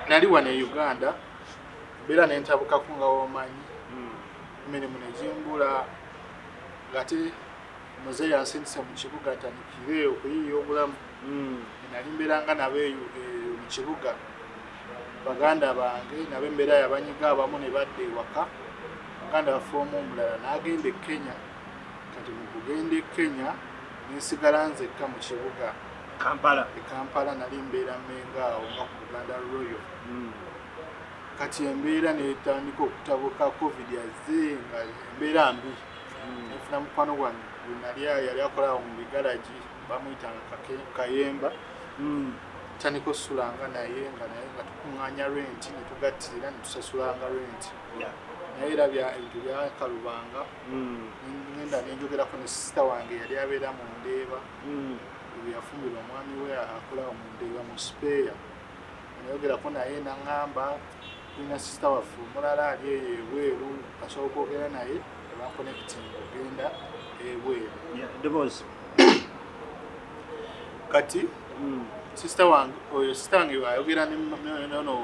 nali wano e Uganda beera nentabuka kunga womanyi emirimu nejimbula ngate muzeeyi yansindise mu kibuga ntandikire okuyiiya obulamu nali mbeeranga nabo mu kibuga baganda bange nabo embeera yabanyiga abamu ne badda ewaka baganda bafoomu omulala n'agenda e Kenya kati mu kugenda e Kenya nensigala nzekka mu kibuga Kampala nali mbeera Mmengo awo nga ku Buganda Royal kati embeera netandika okutabuka covid yazze nga embeera mbi nefuna mukwano gwange yali akola mu bigalaji bamuyitanga Kayemba tandika osusulanga naye nga tukuŋŋaanya rent netugattira netusasulanga rent naye era ebintu byakalubanga ngenda nenjogerako ne sisita wange yali abeera mu Ndeeba yafumbirwa omwami we akola mu Ndeeba mu Speya nayogerako naye naŋŋamba tulina sisita waffe omulala ali eyo ebweru asobola okwogera naye ebankonekitinga ogenda ebweru kati sisita wange ayogera nono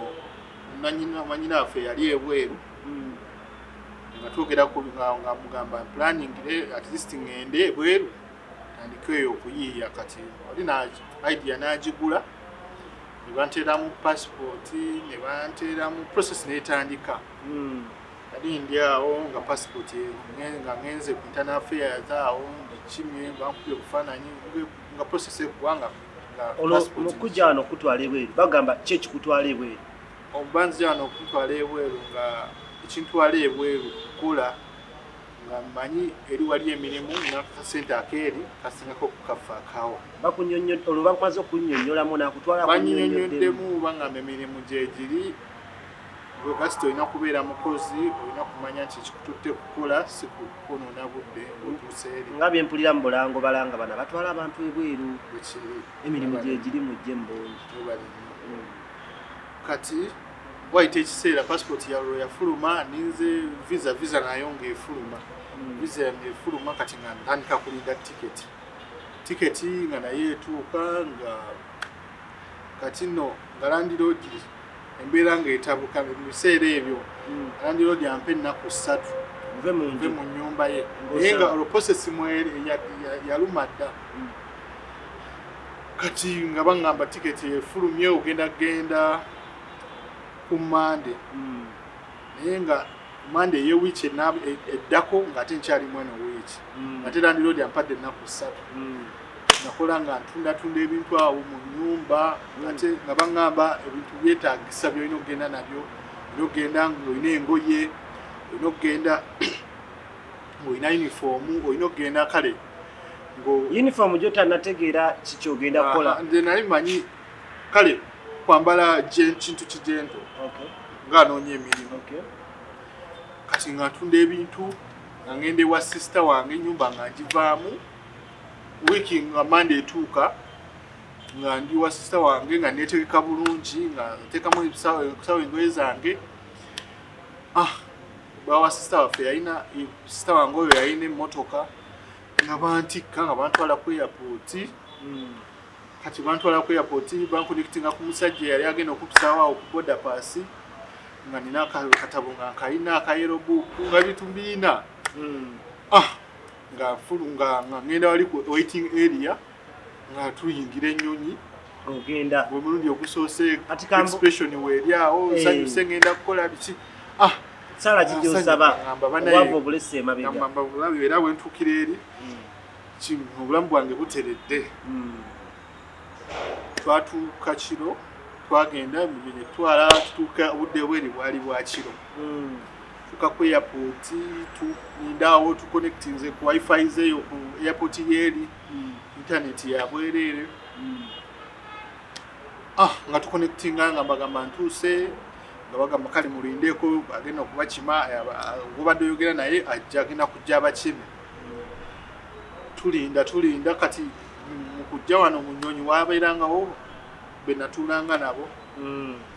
manyina waffe yali ebweru nga twogera nga mugamba planningire at least ngende ebweru tandikeyo okuyiiya kati oli idea n'agigula ne banteeramu passport ne banteeramu process netandika kali ndi awo nga passport nga ngenze ku internal affairs awo ndikimye bankubye okufaananyi nga process ekubanga okujja wano okutwala ebweru bagamba ki ekikutwala ebweru obubanzi wano okutwala ebweru nga ekintwala ebweru kukola nga mmanyi eri wali emirimu nakasente akeeri kasingako kukafa akawo olwo bakumaze okunnyonnyolamu nakutwala bannyonnyoddemu bangamba emirimu gyegiri kasita olina kubeera mukozi olina kumanya nti ekikututte kukola si kukonoona budde otuuse eri nga byempulira mu Bulango balanga bana batwala abantu ebweru emirimu gyegiri mujje mbungi kati wayita ekiseera passport yalwo yafuluma ninze visa nayo ng'efuluma visa yange efuluma kati nga ntandika kulinda tiketi nga naye etuuka nga kati nno nga landiroodi embeera ng'etabuka mu biseera ebyo landiroodi ampa ennaku 3 nve mu nnyumba ye naye nga olwo posesi yaluma dda kati nga baŋŋamba tiketi efulumye ogenda ku Monday naye nga Monday y'ewiiki eddako ng'ate nkyalimu eno wiiki ate landiroodi ampadde ennaku 3 nakola nga ntunda ebintu awo mu nnyumba ate nga baŋŋamba ebintu byetaagisa byolina okugenda nabyo olina okugenda ng'olina engoye olina okugenda ng'olina uniform olina okugenda kale uniform gy'otannategeera kikyogenda kukola nze nali manyi kale kwambala kintu kijento nga anoonya emirimu kati nga ntunda ebintu nga ngenda ewa sisita wange ennyumba nga ngivaamu wiiki nga Monday etuuka nga ndi wa sisita wange nga neetegeka bulungi nga nteekamu ebisawo engoye zange bawa sisita waffe yalina sisita wange oyo yalina emmotoka nga bantikka nga bantwala ku airport kati bantwala ku airport bankonekitinga ku musajja yali agenda okutusaawo awo ku border pass nga nina akatabo nga nkalina akayero buuku nga bintu mbiina nga ngenda wali ku waiting area nga tuyingira ennyonyi ogenda omulundi ogusoose expression weeri awo nsanyuse ngenda kukola biki sala kijosaba wavo bulese emabega ngamba bulabi era bwentuukira eri obulamu bwange buteredde twatuuka kiro twagenda twala tutuuka obudde bweri bwali bwa kiro tuka ku airport tunindawo tuconnectinze ku wifi zeyo ku airport yeri internet ya bwerere nga tuconnectinga nga bagamba ntuuse nga bagamba kale mulindeko agenda okubakima obadde oyogera naye ajja agenda kujja abakime tulinda kati mu kujja wano mu nnyonyi wabeerangawo be natuulanga nabo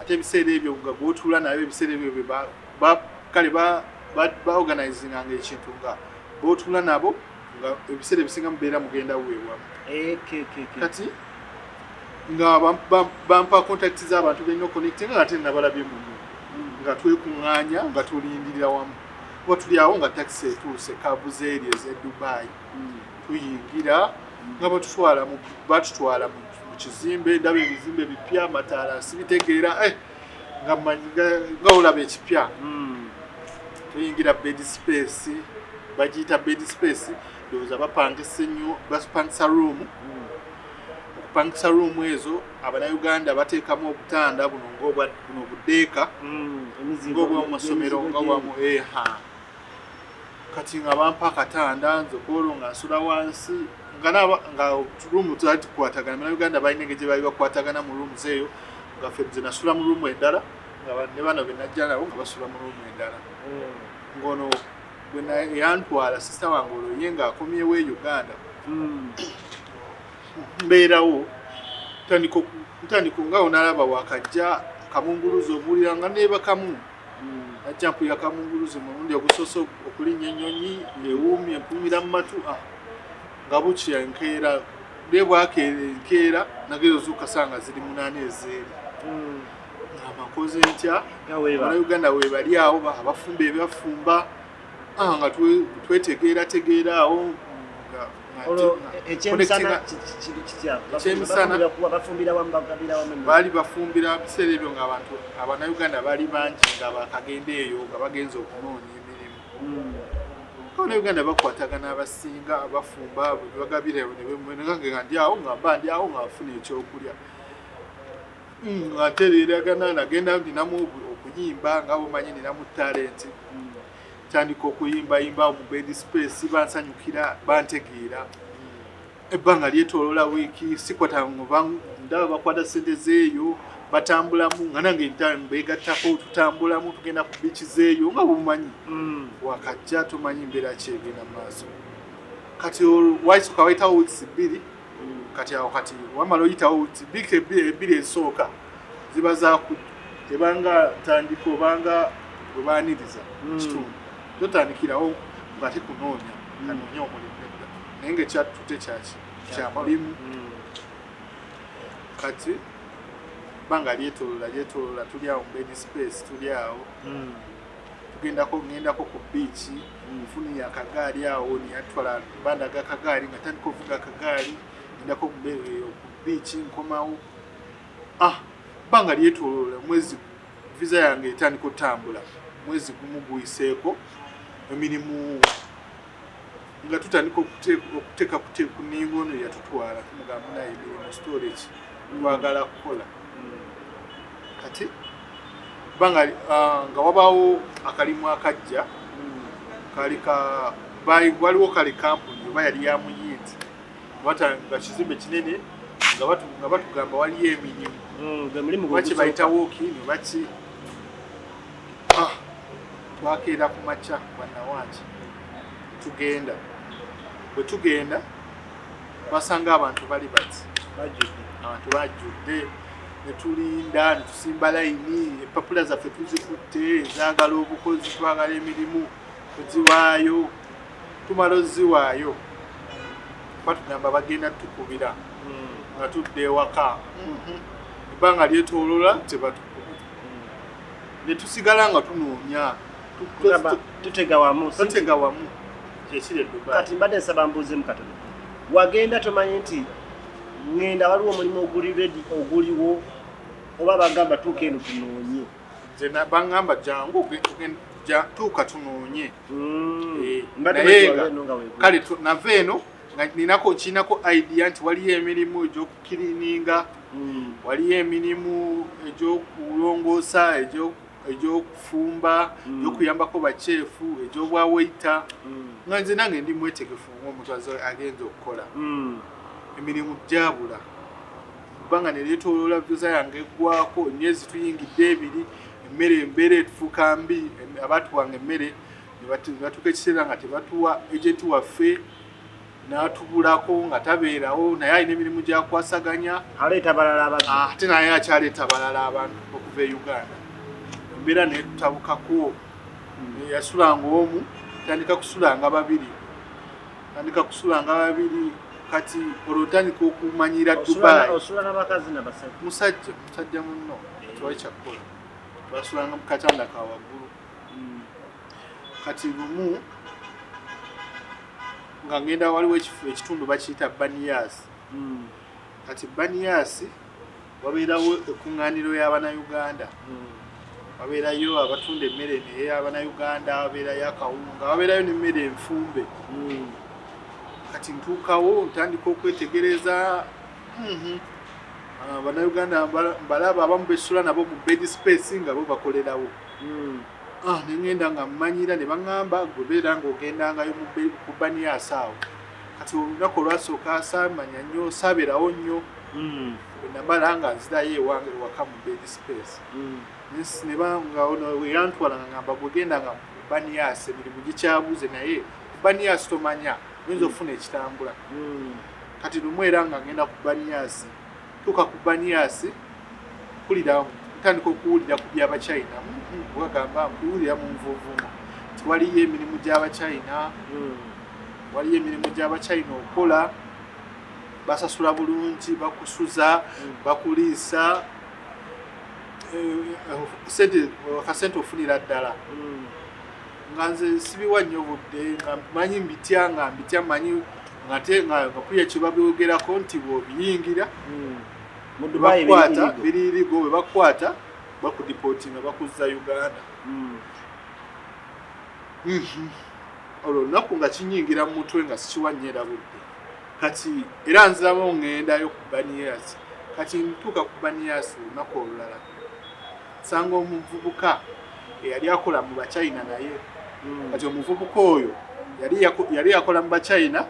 ate ebiseera ebyo nga gwotuula nayo ebiseera ebyo kale baorganizinganga ekintu nga bootuula nabo nga ebiseera ebisinga mubeera mugenda weewamu kati nga bampa contact z'abantu benna connecting nga ate nabalabye muno nga twekuŋŋaanya nga tulindirira wamu oba tuli awo nga taxi etuuse kabuze eri eze Dubai tuyingira nga batutwala mu kizimbe ndaba ebizimbe bipya amataala sibitegeera nga olaba ekipya tuyingira bed space bagiyita bed space ndowooza bapangisa room okupangisa room ezo Abanayuganda bateekamu obutanda buno buddeeka ng'obw'omusomero nga bwamu kati nga bampa akatanda nze kwolwo nga nsula wansi nga room tukwatagana Abanayuganda balina engeri gye bali bakwatagana mu rooms eyo nga ffe nze nasula mu room endala nga ne bano be najja nabo nga basula mu room endala ngono bwe yantwala sisita wange olwo ye ng'akomyewo e Uganda mbeerawo ntandika nga onalaba wakajja kamunguluzi obuulira nga neebakamu najja mpulira kamunguluzi mulundi ogusoose okulinnya ennyonyi ewuumye empumira mu matu nga bukya enkeera bwebwakeera enkeera nagera ozuuka sanga ziri 8 ezeeri amakoze ntya Abanayuganda weebali awo abafumba ebyafumba nga twetegeerategeera awo baali bafumbira biseera ebyo nga abantu Abanayuganda baali bangi nga bakagenda eyo nga bagenza okunoonya emirimu Abanayuganda bakwatagana abasinga bafumba bagabira nga ndi awo nga mba ndi awo nga bafuna ekyokulya nga ntereeragana nagenda ninamu okuyimba nga bomanyi ninamu talenti tandika okuyimbayimba mu bed space bansanyukira bantegeera ebbanga lyetoloola wiiki sikwatanguba ndaba bakwata ssente zeeyo batambulamu nga nange beegattako tutambulamu tugenda ku biiki zeeyo nga bumanyi wakajja tomanyi mbeera kyegenda maaso kati waisooka wayitawo wiiki 2 kati awo kati wamala oyitawo wiiki ebbiri ezisooka ziba tebanga tandika obanga webaaniriza kitundu totandikirawo nga tekunoonya kanoonya omulimu edda naye ngaekyatute kya mulimu kati banga lyetoloola tuli awo mu bed space tuli awo ngendako ku biiki nfunire akagaali awo neyatwala bandaga akagaali nga tandika ovuga akagaali ngendako ku biiki nkomawo banga lyetoloola mwezi visa yange etandika otambula mwezi gumu guyiseeko emirimu nga tutandika okuteeka kuningono yatutwala tumugamba naye emirimu storage twagala kukola kati banga nga wabaawo akalimu akajja waliwo kali kampuni oba yali ya muyinzi nga kizimbe kinene nga batugamba waliyo emirimu baki bayitawo okini baki twakeera ku makya bannawaki bwe tugenda basanga abantu bali bati abantu bajjudde netulinda netusimba layini empapula zaffe tuzikutte ezagala obukozi twagala emirimu tuziwaayo tumala oziwaayo batugamba bagenda tukubira nga tudde ewaka ebbanga lyetoloola tebatukuba netusigala nga tunoonya tutega wamu kyekiri Dubai. Kati mbadde nsaba mbuuzemu katono wagenda tomanyi nti ngenda waliwo omulimu oguliwo oba bagamba tuuka eno tunoonye nze bangamba jangu tuuka tunoonye kale nava eno kinako idea nti waliyo emirimu egy'okukirininga waliyo emirimu egy'okulongoosa egy'okufumba egy'okuyambako bachefu egy'obwawaita nga nze nange ndi mwetegefu ng'omuntu agenza okukola emirimu gyabula kubanga neryetoloola visa yange eggwako emyezi tuyingidde 2 embeera etufuuka mbi abatuwanga emmere nebatuuka ekiseera nga tebatuwa ejenti waffe n'atubulako nga tabeerawo naye alina emirimu gyakwasaganya ate naye akyaleeta balala abantu okuva e Uganda embeera netutabukako yasulanga omu tandika kusulanga babiri kati olutandika okumanyira Dubai osula n'abakazi n'abasajja musajja munno tiwali kyakkola basulanga mu katanda ka waggulu kati lumu nga ngenda waliwo ekitundu bakiyita Banias kati Banias wabeerawo ekkuŋŋaaniro y'Abannayuganda wabeerayo abatunda emmere ey'Abannayuganda wabeerayo akawunga wabeerayo n'emmere enfumbe kati ntuukawo ntandika okwetegereza Abannayuganda mbalaba abamu besula nabo mu bed space nga bo bakolerawo nengenda nga mmanyira ne baŋŋamba gwe beera ng'ogendangayo ku Banias awo kati olunaku olwasooka saamanya nnyo saabeerawo nnyo bwe namala nga nzirayo ewange ewaka mu bed space ne banga ono we yantwala nga ngamba bwe gendanga mu Banias emirimu gikyabuuze naye ku Banias tomanya oyinza okufuna ekitambula kati lumu era nga ngenda ku Banias tuuka ku Banias kulira ntandika okuwulira ku by'Abachina bagamba nkuwulira mu nvuuvuumo tiwaliyo emirimu gy'Abachina waliyo emirimu gy'Abachina okola basasula bulungi bakusuza bakuliisa akasente ofunira ddala nga nze sibiwa nnyo budde nga manyi mbitya manyi nga kuya kye babyogerako nti bw'obiyingira bakwata biririgo bwe bakwata bakudipootinga bakuzza Uganda olwo olunaku nga kinyingira mu mutwe nga sikiwanyera budde kati era nziramu ŋŋendayo ku Banias kati ntuuka ku Banias olunaku olulala nsanga omuvubuka eyali akola mu Bachina naye kati omuvubuka oyo yali yakola mu Bachina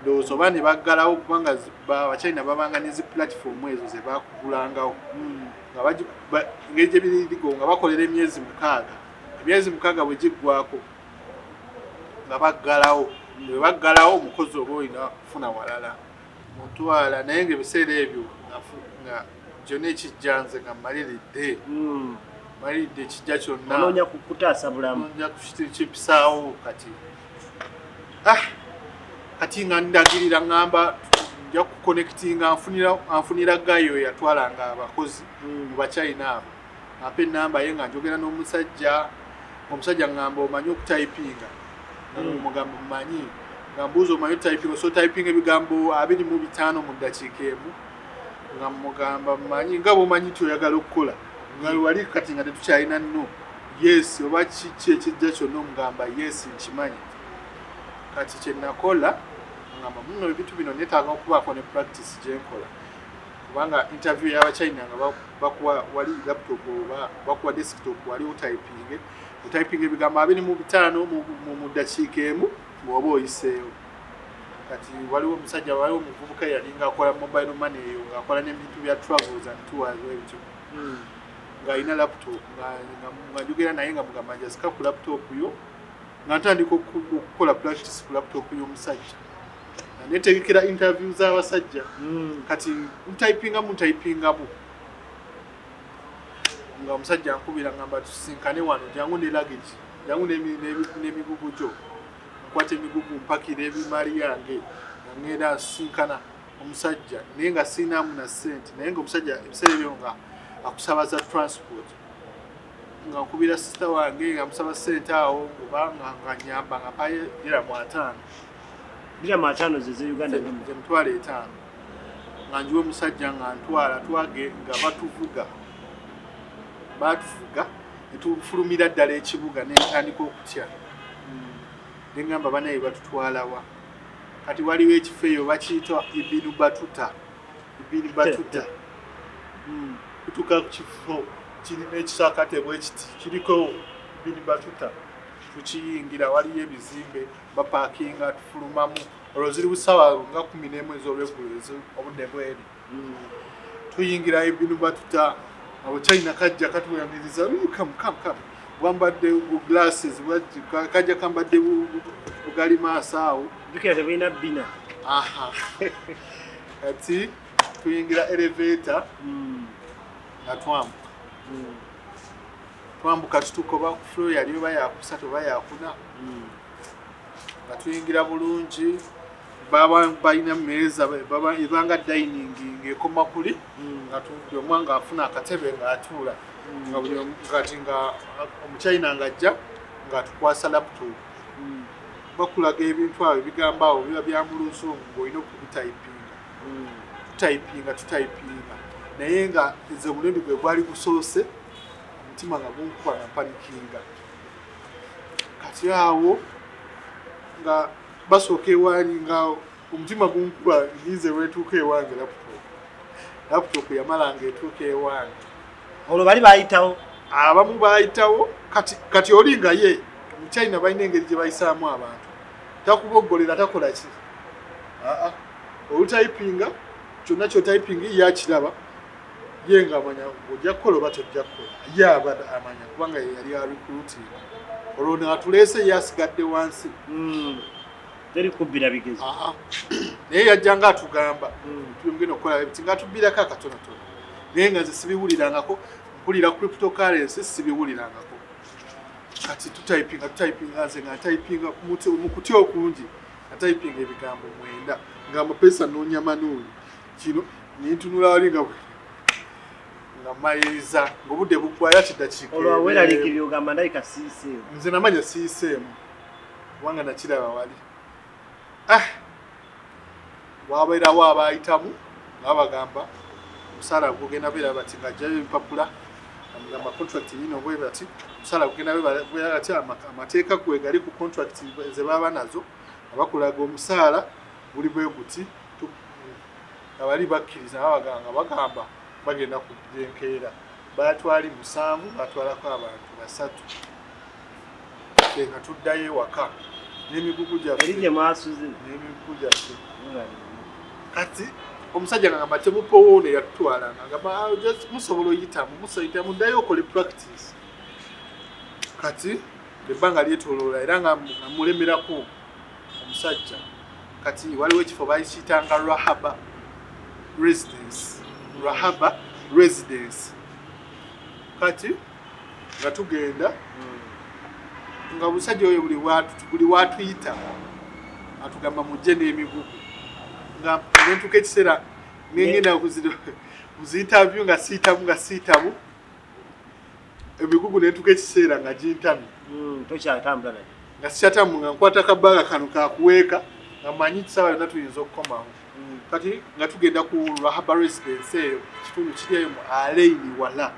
ndowooza oba ne baggalawo kubanga Abachina babanga ne zi platform ezo ze bakugulangawo ngeri gye biririgo nga bakolera emyezi 6 bwe giggwako nga baggalawo bwe baggalawo omukozi oba olina kufuna walala mutwala naye ng'ebiseera ebyo nga gyonna ekijjanze nga mmaliridde ekijja kyonna onoonya kutaasa bulamu onoonya kipisaawo kati nga ndagirira ŋŋamba nja kuconnectinga anfunira gayo yatwalanga abakozi mu Bachina abo ampa ennamba ye nga njogera n'omusajja omusajja ŋŋamba omanyi okutayipinga mugamba mmanyi nga mbuuza omanyi okutayipinga so typing ebigambo 25 mu ddakiika emu nga mugamba mmanyi nga bw'omanyi nti oyagala okukola nga wali kati nga tetukyalina nno yes oba kiki ekijja kyonna omugamba yes nkimanyi kati kye nakola ngamba muno ebintu bino neetaaga okubaako ne practice gye nkola kubanga interview y'Abachina nga bakuwa wali laptop oba bakuwa desktop wali otyping ebigambo 25 mu ddakiika emu bw'oba oyiseewo kati waliwo omusajja waliwo omuvubuka yalinga akola mobile money eyo ng'akola n'ebintu bya travels and tours ebyo ng'alina laptop nga njogera naye nga mugamba njasika ku laptop yo nga ntandika okukola practice ku laptop y'omusajja nga neetegekera interview z'abasajja kati mutayipingamu nga omusajja ankubira ngamba tusinkane wano jangu ne luggage jangu n'emigugu gyo nkwata emigugu mpakira ebimali yange nga ngenda nsinkana omusajja naye nga siinaamu na ssente naye ng'omusajja ebiseera ebyo nga akusaba za transport nga nkubira sister wange nga musaba ssente awo kubanga nga nyamba nga mpaye dirham 5 ze Uganda emitwalo 5 nga njiwa omusajja nga ntwala twage nga batuvuga netufulumira ddala ekibuga nentandika okutya neŋŋamba banaye batutwalawa kati waliwo ekifo eyo bakiyita Ibn Battuta tutuuka ku kifo kirina ekisakate bwe kiti kiriko Ibn Battuta tukiyingira waliyo ebizimbe bapaakinga tufulumamu olwo ziri busawa nga 11 ez'olweggulo obudde bweri tuyingira Ibn Battuta Abachina kajja katuyamiriza come bwambadde glasses kajja kambadde bugali maaso awo dukira tebulina bina kati tuyingira elevator nga twambuka tutuuka oba ku floor yali oba yakusatu oba yakuna nga tuyingira bulungi baba balina mmeeza ibanga dining ng'ekoma kuli nga tudde omwanga afuna akatebe ng'atuula nga buli kati nga omuchina ng'ajja ng'atukwasa laptop bakulaga ebintu awo ebigamba awo biba bya mu luzungu ng'olina okubitayipinga naye nga nze omulundi gwe gwali gusoose omutima nga gunkuba nga mpanikinga kati awo nga basooka ewaani nga omutima gunkuba nyize lwetuuka ewange laptop yamalanga etuuka ewange olwo bali bayitawo abamu bayitawo kati oli nga ye muchina balina engeri gye bayisaamu abantu takuboggolera takola ki olutayipinga kyonna kyotypinga yakiraba ye nga amanya ojja kukola oba tojja kukola ye aba amanya kubanga yali recruiting olwo naatuleese yasigadde wansi teri kubbira bigezi naye yajjanga atugamba tuyongere okukola ebiti ngaatubbirako akatonotono naye nga nze sibiwulirangako mpulira cryptocurrency sibiwulirangako kati tutayipinga nze nga ntayipinga mu kutya okungi natayipinga ebigambo 9 nga amapesa n'onyamanuuli kino nintunula wali nga mayiriza ng'obudde buggwayo ati dakiika olwo weeralikirira ogamba ndayika siiseemu nze namanya siiseemu kubanga nakiraba wali wabeerawo abayitamu nga bagamba omusaala gugenda beera bati ng'ajjayo ebipapula amugamba contract yino bwe bati omusaala gugenda beera bati amateeka gwe gali ku contract ze baba nazo abakulaga omusaala buli bwe guti abali bakkiriza bagamba bagenda kujenkeera batwali 7 batwalako abantu 3 nga tuddayo ewaka n'emigugu gyaffe kati omusajja ngamba temupowoone yatutwala ngamba musobola oyitamu muddayo okole practice kati ebbanga lyetoloola era nga mulemerako omusajja kati waliwo ekifo bakiyitanga Rahaba residence kati nga tugenda nga omusajja oyo buli watuyita atugamba mujje n'emigugu nga nentuka ekiseera ngenda kuzi-interview nga siitamu emigugu nentuka ekiseera nga gintamye tokyatambula naye nga sikyatambula nga nkwata akabbaaga kano kakuweeka nga manyi kisaawa yonna tuyinza okukomawo kati nga tugenda ku Rahaba residence eyo kitundu kiri eyo mu Aleini wala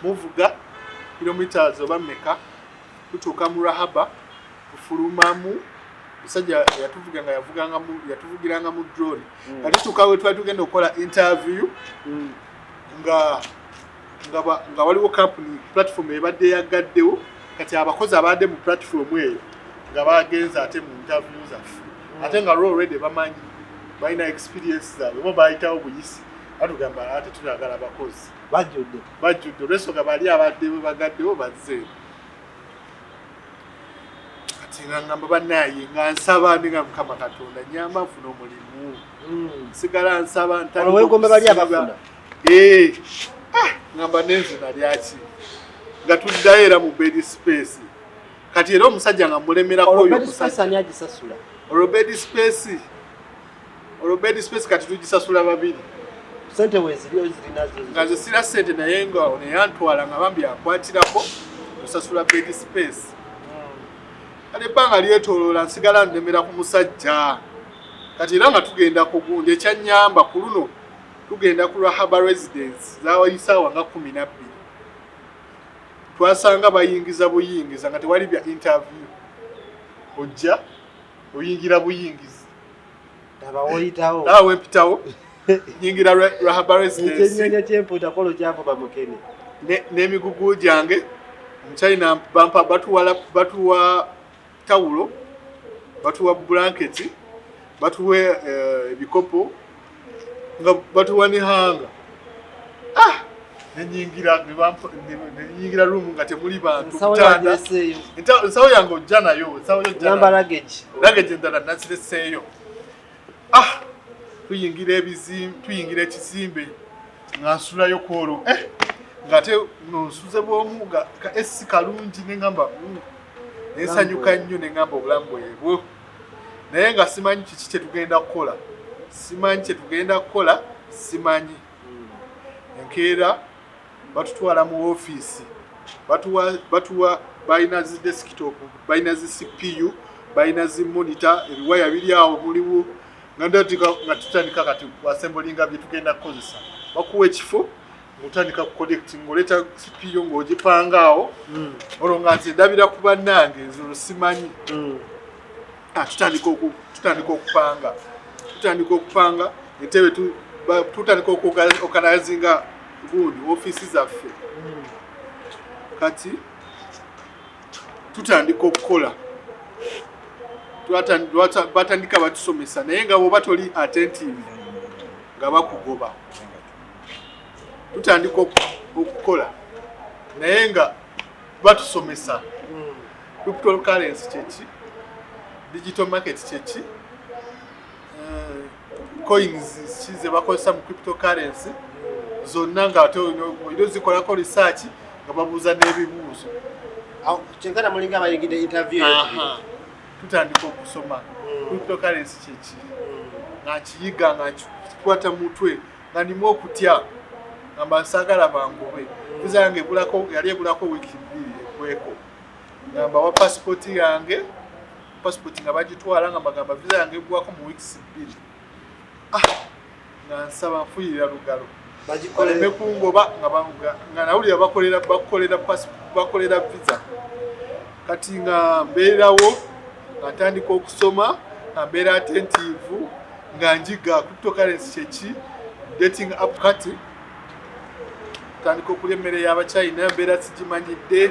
muvuga kilometers oba mmeka tutuuka mu Rahaba tufulumamu musajja yatuvugiranga mu drone kati tutuuka we twali tugenda okukola interview nga waliwo company platform ebadde yagaddewo kati abakozi abadde mu platform eyo nga bagenza ate mu interview zaffe ate nga already bamanyi balina experience zaabwe bo bayitawo buyisi atugamba ate tuyagala abakozi bajjudde olwensonga bali abadde bagaddewo bazze kati nga ngamba bannaye nga nsaba nga Mukama Katonda nyamba nfuna omulimu nsigala nsaba ntawegombe bali abafuna ngamba nenze nalyaki nga tuddayo era mu bed space kati era omusajja nga mulemerako oyo Robert Space kati tugisasula babiri sente wezilio zilinazo nga ze sira sente naye nga oneyantwala nga bambi akwatirako osasula bed space kati ebbanga lyetoloola nsigala ndemera ku musajja kati era nga tugenda ku gundi ekyanyamba ku luno tugenda ku Rahaba residence zawayisaawa nga 12 twasanga bayingiza buyingiza nga tewali bya interview ojja oyingira buyingiza abawoyitawo nawe mpitawo nyingira Rahaba residence ekinyonyo ky'empuuta kolo kyavo bamukene n'emigugu gyange omuchina bampa batuwa tawulo batuwa blanketi batuwa ebikopo nga batuwa n'ehanga nenyingira room nga temuli bantu nsawo yange ojja nayo luggage endala nazireseeyo tuyingira ekizimbe nga nsulayo kwolwo ng'ate nonsuze bw'omu ka esi kalungi neŋŋamba nensanyuka nnyo neŋŋamba obulamu bwebwo naye nga simanyi kiki kye tugenda kukola simanyi enkeera batutwala mu ofiisi batuwa balina zi desktop balina zi CPU balina zi monitor ebiwaya biri awo muliwo nga tutandika kati assemblinga bye tugenda kukozesa bakuwa ekifo ng'otandika kuconnect ng'oleta CPU ng'ogipanga awo olwo nga nze ndabira ku bannange ezo simanyi tutandika okupanga entebe tutandika okanazinga gundi ofiisi zaffe kati tutandika okukola batandika batusomesa naye nga bwoba toli attentive nga bakugoba tutandika okukola naye nga batusomesa cryptocurrency kyeki digital market kyeki coins kize bakozesa mu cryptocurrency zonna nga ate zikolako research nga babuuza n'ebibuuzo kyenkana mulinga abayigidde interview tutandika okusoma cryptocurrency kyeki nga nkiyiga nga nkikwata mutwe nga ndimu okutya nga mbasaagala bangobe viza yange yali ebulako wiiki 2 ekweko nga mbawa passport yange nga bagitwala nga mbagamba viza yange eggwako mu wiiki 2 nga nsaba nfuyirira lugalo baleme kungoba nga nawulira bakolera viza kati nga mbeerawo nga ntandika okusoma nga mbeera attentive nga njiga cryptocurrency kyeki dating up kati tutandika okulya emmere y'Abachina mbeera sigimanyidde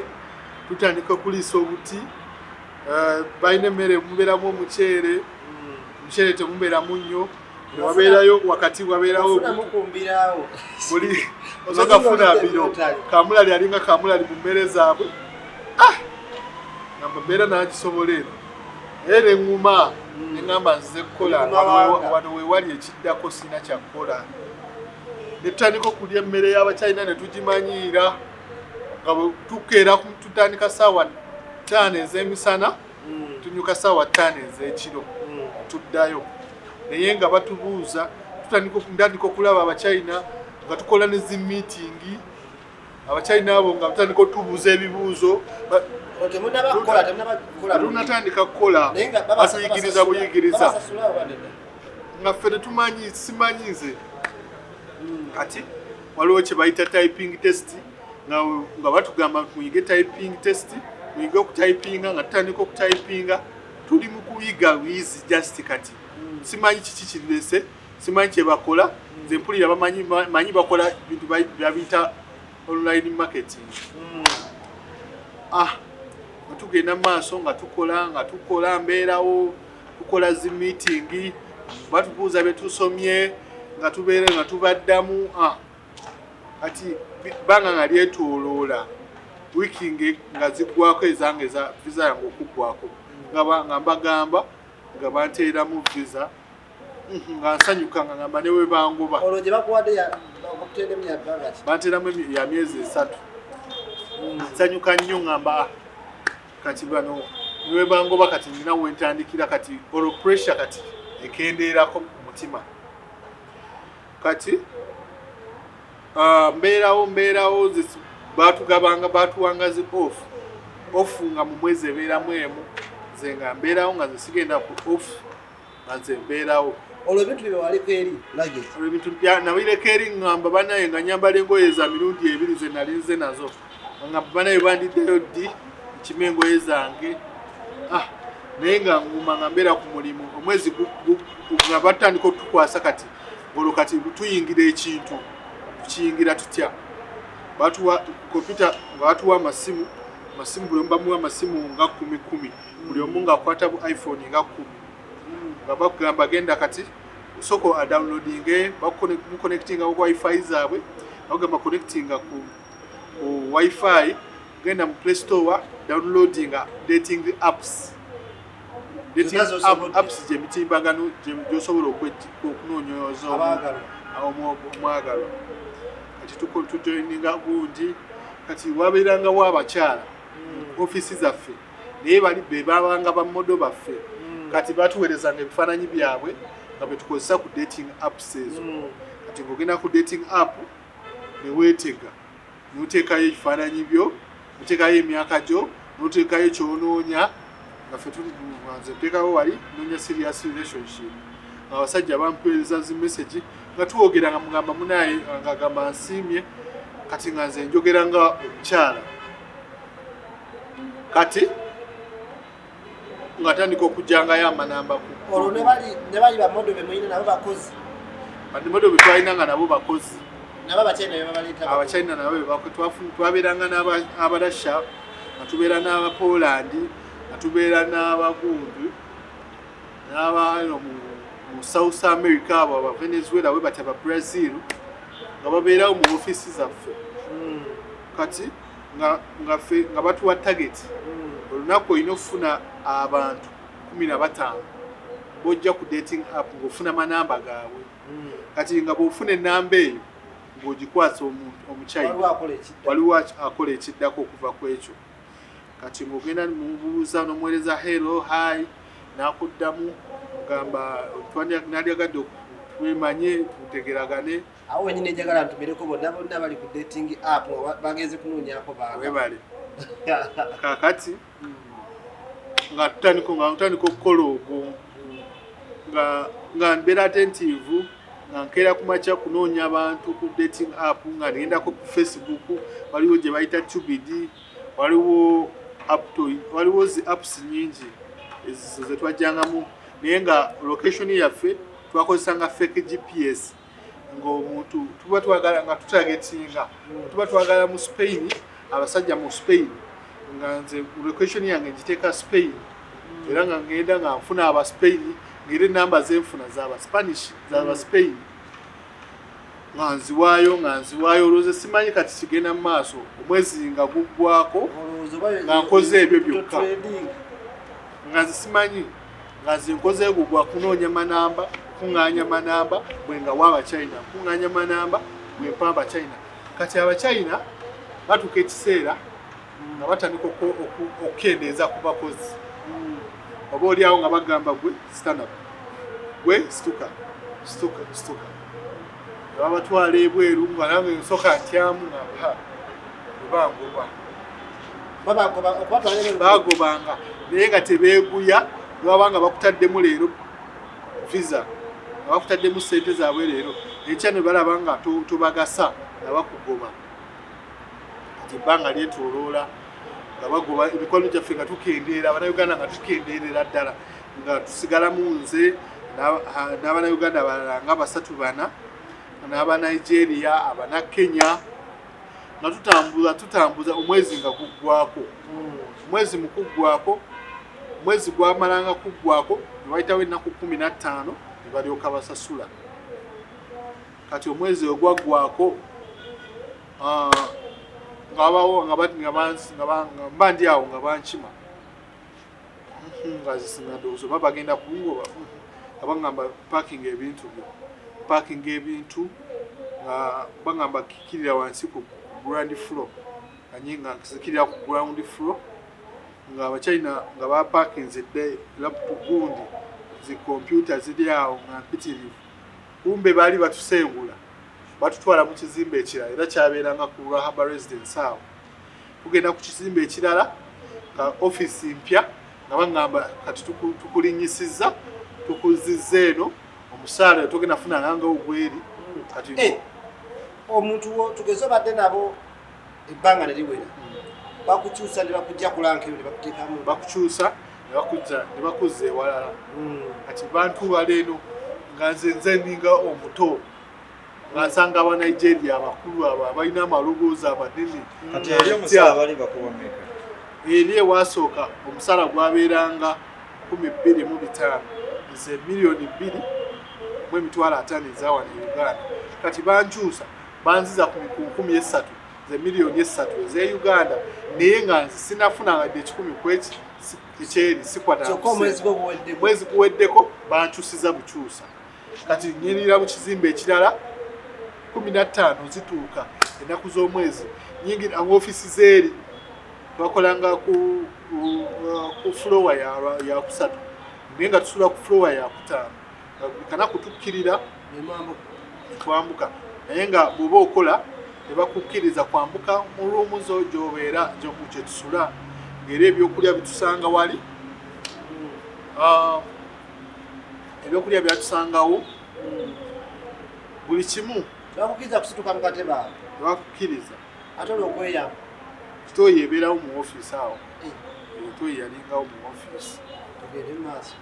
tutandika okuliisa obuti balina emmere mubeeramu omuceere temubeeramu nnyo wabeerayo wakati wabeerawo buli osoka funa biro kamulali alinga kamulali mu mmere zaabwe nga mbeera nagisobola eno era eŋŋuma neŋŋamba nzize kukola wano wewali ekiddako sina kyakukola ne tutandika okulya emmere y'Abachina ne tugimanyiira nga bwe tukeera tutandika ssaawa 5 ez'emisana tunyuka ssaawa 5 ez'ekiro tuddayo naye nga batubuuza tutandika okulaba Abachina nga tukola ne zi meeting Abachina abo nga tutandika otubuuza ebibuuzo tunatandika kukola batuyigiriza buyigiriza nga ffe tetumanyi simanyize kati waliwo kye bayita typing test nga batugamba muyige typing test muyige okutypinga nga tutandika okutypinga tuli mu kuyiga wizi just kati simanyi kiki kirese simanyi kye bakola nze mpulira bamanyi bakola bintu byabiyita online marketing tugenda maaso nga tukola mbeerawo tukola zi meeting batubuuza bye tusomye nga tubeere nga tubaddamu kati banga nga lyetooloola wiiki nga ziggwako ezange viza yange okuggwako nga mbagamba nga banteeramu viza nga nsanyuka nga ngamba ne we bangoba banteeramu ya myezi 3 nsanyuka nnyo ngamba kati bano niwe bangoba kati nina wentandikira kati olwo pressure kati ekendeerako ku mutima kati mbeerawo batugabanga batuwanga zi off nga mu mwezi ebeeramu emu nze nga mbeerawo nga nsigenda ku off nga nze mbeerawo olwo ebintu bye waliko eri lage ebintu nabireko eri ngamba banaye nga nyambala engoye za mirundi 2 ze nali nze nazo ngamba banaye bandiddeyo ddi kimengoye zange naye nga nguma nga mbeera ku mulimu omwezi nga batandika okutukwasa kati olwo kati tuyingira ekintu tukiyingira tutya batuwa kompyuta nga batuwa amasimu buli omu bamuwa amasimu nga 10 buli omu nga akwata bu iPhone nga 10 nga bakugamba genda kati soko adownloadinge bakuconnectinga ku wifi zaabwe bagamba connectinga ku wifi genda mu Play Store downloading dating apps gye mitimbagano gyosobola okunoonyooza omwagalo kati tujoininga gundi kati wabeerangawo abakyala ofiisi zaffe naye bali be babanga bamodo baffe kati batuweerezanga ebifaananyi byabwe nga bwe tukozesa ku dating apps ezo kati ng'ogenda ku dating app ne weetega n'oteekayo ebifaananyi byo oteekayo emyaka gyo n'oteekayo ky'onoonya nga ffe nze nteekawo wali noonya serious relationship nga abasajja bampeereza zi message nga tuwogera nga mugamba munaye nga gamba nsiimye kati nga nze njogera nga omukyala kati nga tandika okujjangayo amanamba olwo ne bali bamodo be muyina nabo bakozi banimodo be twalina nga nabo bakozi nabo abachina be babaleeta abachina nabo twabeeranga n'abarasha nga tubeera n'abapolandi nga tubeera n'abagundu n'abaano mu south america abo abavenezuela bwe batya ababrazil nga babeerawo mu ofiisi zaffe kati nga batuwa target olunaku olina okufuna abantu 15 bojja ku dating app ng'ofuna manamba gaabwe kati nga bw'ofuna enamba eyo ng'ogikwasa omuchina waliwo akola ekiddako okuva ku ekyo kati ng'ogenda mubuuza n'omuweereza hello hi n'akuddamu gamba nandyagadde twemanye tutegeragane awo wenyini enjagala ntumireko bonna bali ku dating app bagenze kunoonyako webale kakati nga tutandika okukola ogwo nga mbeera attentive nga nkeera ku makya kunoonya abantu ku dating app nga ngendako ku Facebook waliwo gye bayita Tubid waliwo zi apps nyingi ezo ze twajjangamu naye nga location yaffe twakozesanga fake GPS ng'omuntu tuba twagala nga tutaragetinga tuba twagala mu Spain abasajja mu Spain nga nze location yange ngiteeka Spain era nga ngenda nga nfuna aba Spain ngire namba zenfuna z'aba Spanish z'aba Spain nga nziwaayo olwoze simanyi kati kigenda mu maaso omwezi nga guggwako nga nkoze ebyo byokka nga nzisimanyi nga nzinkoze gugwa kunoonya manamba kuŋŋaanya manamba bwe nga w'Abachina kuŋŋaanya manamba bwe mpa Abachina kati Abachina batuuka ekiseera nga batandika okukendeeza ku bakozi oba oliawo nga bagamba gwe stand up gwe situka babatwala ebweru nga nange nsooka ntyamu nga bagobanga naye nga tebeeguya lwabanga bakutaddemu leero visa nga bakutaddemu ssente zaabwe leero ekya ne balaba nga tobagasa nga bakugoba kati ebbanga lyetoloola nga bagoba emikono gyaffe nga tukendeera abannayuganda nga tukendeerera ddala nga tusigalamu nze n'abannayuganda balala nga 3-4 n'abanigeria abanakenya nga tutambuza omwezi nga guggwako omwezi mukuggwako omwezi gwamalanga kuggwako nebayitawo ennaku 15 ne balyoka basasula kati omwezi ogwaggwako nga ndi awo nga bankima nga zisingadoozo ba bagenda kungoba nga bagamba parking ebintu nga bagamba kikirira wansi ku ground floor kanyinga kizikirira ku ground floor nga Abachina nga bapakinze laptop gundi zi computer ziri awo nga mpitirivu kumbe bali batusengula batutwala mu kizimbe ekirala era kyabeeranga ku Rahaba Residence awo tugenda ku kizimbe ekirala ka office mpya nga bagamba kati tukulinyisiza tukuzizza eno omusaala tugenda funa nanga ogweri kati omuntu wo tugeze badde nabo ebbanga ne liwera bakukyusa ne bakujja kulanka ne bakuteekamu bakukyusa ne bakuzza ewalala kati bantu waleeno nga nze ninga omuto nga nsanga Abanigeria abakulu abo abalina amaloboozi amanene kati eri omusaala bali bakuboneka eri ewasooka omusaala gwabeeranga 2,500 nze miliyoni 2,500 ezaawa ne Uganda kati bankyusa banziza ku 3,000 ze miliyoni 3 eze Uganda naye nga sinafuna wadde 10 kweki ekyeri sikwata mwezi guweddeko bankyusiza bukyusa kati nyirira mu kizimbe ekirala 15 zituuka ennaku z'omwezi nyingi ofiisi zeeri bakolanga ku floor ya kusatu naye nga tusula ku floor ya kutaano nga bikana kutukkirira twambuka naye nga bw'oba okola tebakukkiriza kwambuka mu ruumu zo gy'obeera gye tusula ng'era ebyokulya bitusanga wali ebyokulya byatusangawo buli kimu bakukkiriza kusituka mu katebe awo tebakukkiriza ate olwokweyamba kitooyi ebeerawo mu ofiisi awo etooyi yalingawo mu ofiisi tugende mu maaso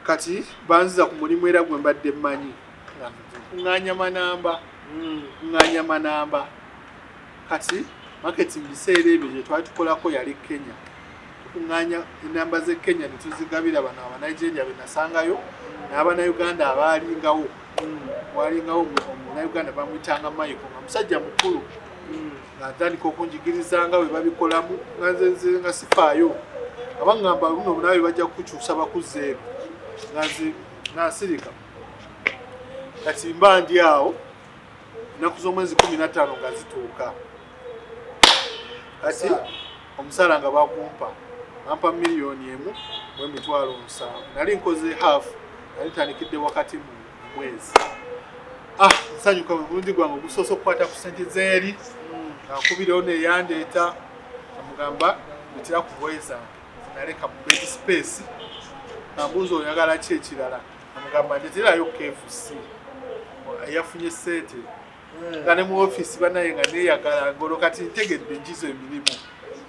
kati banziza ku mulimu era gwe mbadde mmanyi kuŋŋaanya manamba kati marketing biseera ebyo gye twali tukolako yali Kenya tukuŋŋaanya enamba z'e Kenya ne tuzigabira bano abanigeria be nasangayo n'abannayuganda abaalingawo walingawo omunnayuganda bamuyitanga Michael nga musajja mukulu nga ntandika okunjigiriza nga bwe babikolamu nga nze nga sifaayo abanŋamba luno nawe bajja kukukyusa bakuzzeeko nga nsirika kati mba ndi awo ennaku z'omwezi 15 nga zituuka kati omusaala nga bakumpa ampa $1,000,000 mu nali nkoze half nali tandikidde wakati mu mwezi nsanyuka mulundi gwange ogusoose okukwata ku sente zeeri nga nkubirewo neyandeeta amugamba bitira ku bweza naleka mu bed space ambuuza oyagala ki ekirala amugamba ndeterayo KFC yafunye sente nga ne mu ofiisi banaye nga neeyagala ngolo kati ntegedde njizo emirimu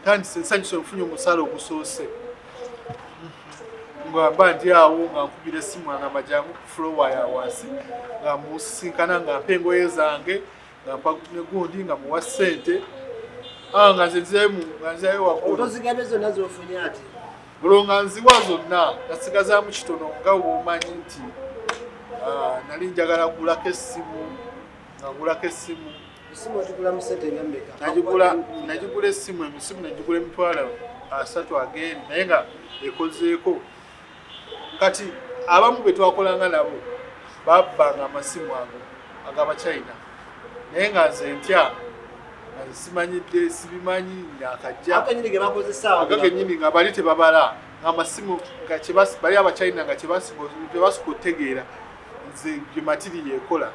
tandise nsanyuse nfunye omusaala ogusoose nga mba ndi awo nga nkubira essimu angamba jangu ku flowa ya wansi nga musisinkana nga mpa engoye zange nga mpa negundi nga muwa ssente nga nze nzirayo waggulu otozigabye zonna zofunye ati olwo nga nziwa zonna nasigazaamu kitono nga bwomanyi nti nali njagala gulako essimu nga ngulako essimu esimu otugula mu ssente nga mmeka nagigula essimu emisimu nagigula $30 ageeri naye nga ekozeeko kati abamu be twakolanga nabo babbanga amasimu ago ag'Abachina naye nga nze ntya simanyidde sibimanyi akajja agakenyini nga bali tebabala nga amasimu bali Abachina nga tebasika otegeera nze gye matiri yekola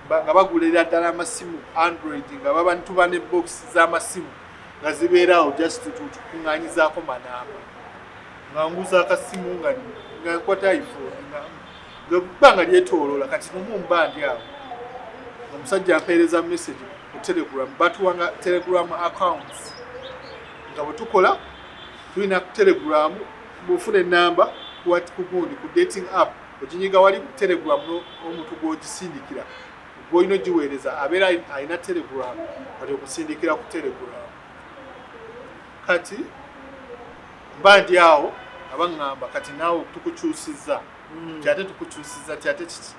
nga bagulira ddala amasimu Android nga baba nituba ne box z'amasimu nga zibeerawo just tukuŋŋaanyizaako manamba nga nguza akasimu nga nkwata iPhone nga bbanga lyetooloola kati nomu mba ndi awo omusajja ampeereza message ku Telegram batuwanga Telegram accounts nga bwe tukola tulina Telegram bw'ofuna ennamba kugundi ku dating app oginyiga wali ku Telegram omuntu gw'ogisindikira gw'olina ogiweereza abeera alina Telegram kati okusindikira ku Telegram kati mba ndi awo abanŋamba kati naawe tukukyusizza kyate tukukyusizza kyate kiki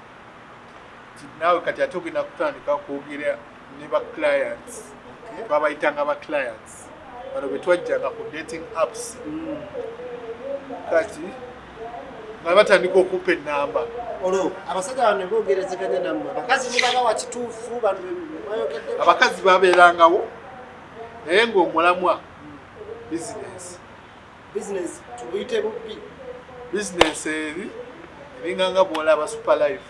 naawe kati ate ogenda kutandika kwogera ne ba clients babayitanga ba clients bano be twajjanga ku dating apps kati nga batandika okumpa ennamba olwo abasajja bano boogerezeganya nammwe abakazi mubabawa kituufu abakazi babeerangawo naye ng'omulamwa business tubuyite bubbi business eri eringa nga bw'olaba super life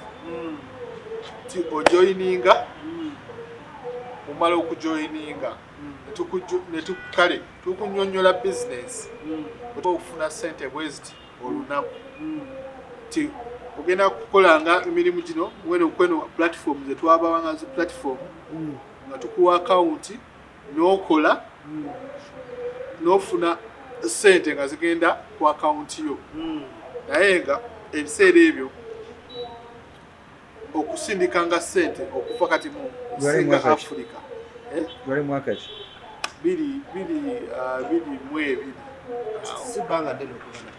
ti ojoyininga omala okujoyininga kale tukunyonyola business okufuna ssente bweziti olunaku ti ogenda kukolanga emirimu gino kweno platform zetwabawanga zi platform nga tukuwa akawunti n'okola n'ofuna ssente nga zigenda ku akawunti yo naye nga ebiseera ebyo okusindikanga ssente okuva kati mu singa Africa Wali mwaka ki? 2022 sibbanga ddene okubona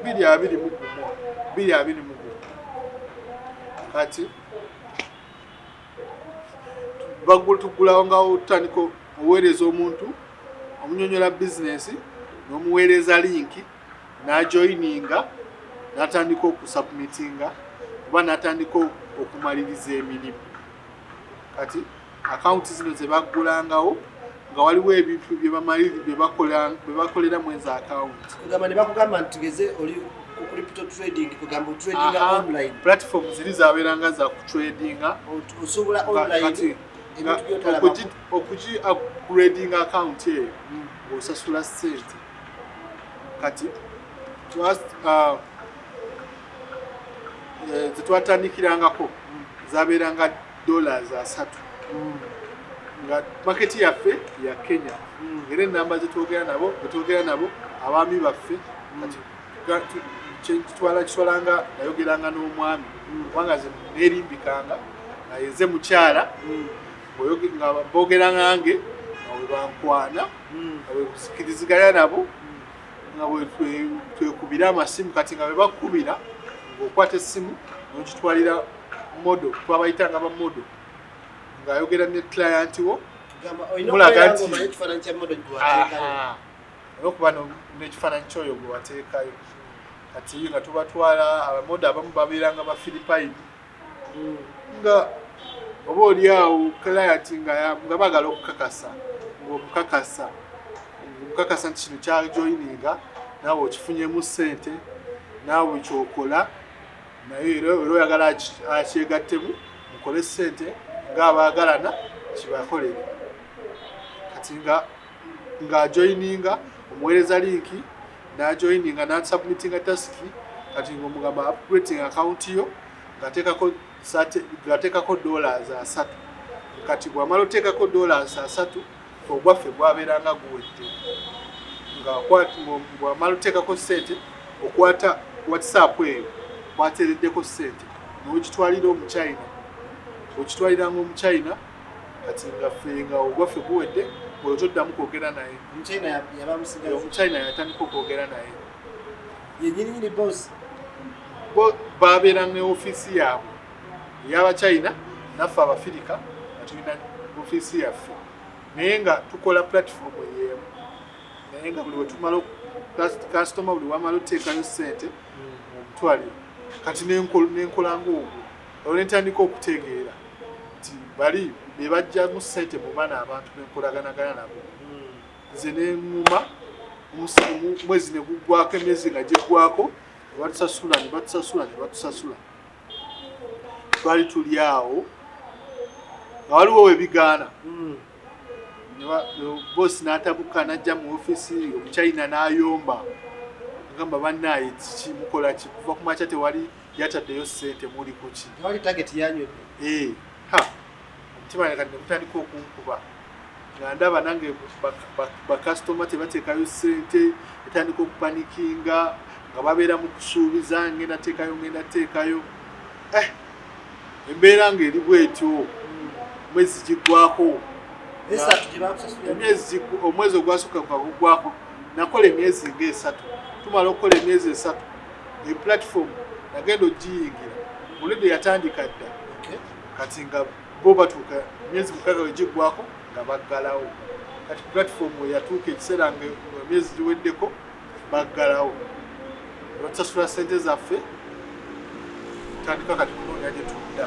2021 kati tugulawo nga otandika oweereza omuntu omunyonyola bizinesi n'omuweereza linki n'ajoyininga n'atandika okusubmitinga oba n'atandika okumaliriza emirimu kati akawunti zino ze baggulangawo nga waliwo ebintu bye bakolera mu ezo account. Kugamba ne bakugamba nti tugeze oli ku crypto trading kugamba tradinga online. Platform ziri zabeeranga za kutradinga osobola online okugi upgrading account eyo ng'osasula ssente. Kati zetwatandikirangako zabeeranga $3 nga market yaffe ya Kenya ngera enamba zetwogera nabo abaami baffe kati kitwalanga nayogeranga n'omwami kubanga ze neerimbikanga nga yeze mukyala nga boogera ngange nga bwe bankwana nga bwe kusikiriziganya nabo nga bwe twekubira amasimu kati nga bwe bakubira ng'okwata essimu n'okitwalira modo twabayitanga ba modo ng'ayogera ne client wo mulaga nti olwokuba n'ekifaananyi kyoyo gwe wateekayo kati nga tubatwala abamodo abamu babeeranga ba Philippine nga oba oli awo client nga baagala okukakasa ng'omukakasa nti kino kyajoyininga naawe okifunyemu ssente naawe kyokola naye era oyagala akyegattemu mukole ssente ng'abaagalana kibakolere kati ng'ajoyininga omuweereza linki n'ajoyininga n'asubmitinga tasiki kati ng'omugamba upgrading account yo ng'ateekako $3 kati bw'amala oteekako $3 ogwaffe gwabeeranga guwedde bw'amala oteekako ssente okwata WhatsApp eyo kwateereddeko ssente n'ogitwalira omuchina okitwaliranga omuchina kati nga ogwaffe guwedde oyo toddamu kwogera naye omuchina yatandika okwogera naye yenyininyini boss babeeranga ofiisi yaabwe ey'abachina naffe abafirika nga tulina ofiisi yaffe naye nga tukola platform ey'emu naye nga buli wetumala kasitoma buli wamala oteekayo ssente omutwaliro kati nenkola ng'ogwo olwo nentandika okutegeera nti bali be bajjamu ssente mu baana abantu benkolaganagana nabo nze neŋŋuma mwezi ne guggwako emyezi nga gyeggwako ne batusasula twali tuli awo nga waliwo webigaana boosi n'atabuka n'ajja mu ofiisi omuchina n'ayomba agamba bannaye kimukola ki kuva ku makya tewali yataddeyo ssente muli kuki tewali target yanywedde omutima kati ne gutandika okunkuba nga ndaba nange bakasitoma tebateekayo ssente etandika okupanikinga nga babeera mu kusuubiza ngenda teekayo embeera ng'eri bwetyo mwezi giggwako omwezi ogwasooka nga guggwako nakola emyezi nga 3 tumala okukola emyezi 3 eplatform nagenda ogiyingira mulinde yatandika dda kati nga bo batuuka emyezi 6 wegiggwako nga baggalawo kati platform yatuuka ekiseera nga emyezi giweddeko baggalawo batusasula ssente zaffe tutandika kati kunoonya gye tudda